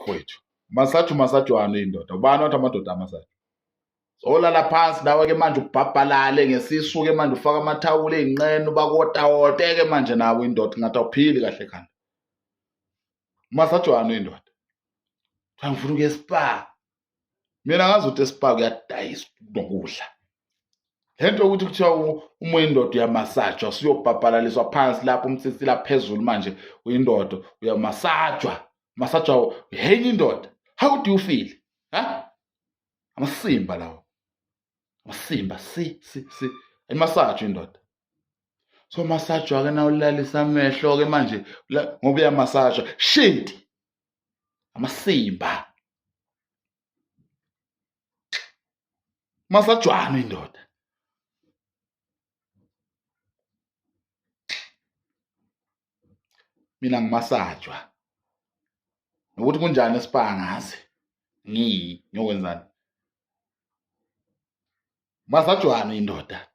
bakwethu. Masajwana indoda. Ubani wathi amadoda amasaji? Olala phansi nawe ke manje ubhabhalale ngesisu ke manje ufaka amathawula ey'nqeni ubakotawote ke manje nawe indoda ngathi awuphili kahle ekhanda. Masajwana indoda. Ngifuna ukuya espa. Mina ngazi ukuthi espa kuyadayisa nokudla. Lento ukuthi kuthiwa uma uyindoda uyamasajwa usuyobhabhalaliswa phansi lapho umsisi la phezulu manje uyindoda uyamasajwa. Masajwa hey indoda. How do you feel? Amasimba lawo. Amasimba ayimasajwa indoda. So masajwa ke na ulalisa amehlo ke manje ngoba uyamasajwa. Shit. Amasimba. Masajwana indoda. Mina ngimasajwa. Ukuthi kunjani espa ngazi. Ngiyokwenzani? Masajwana indoda.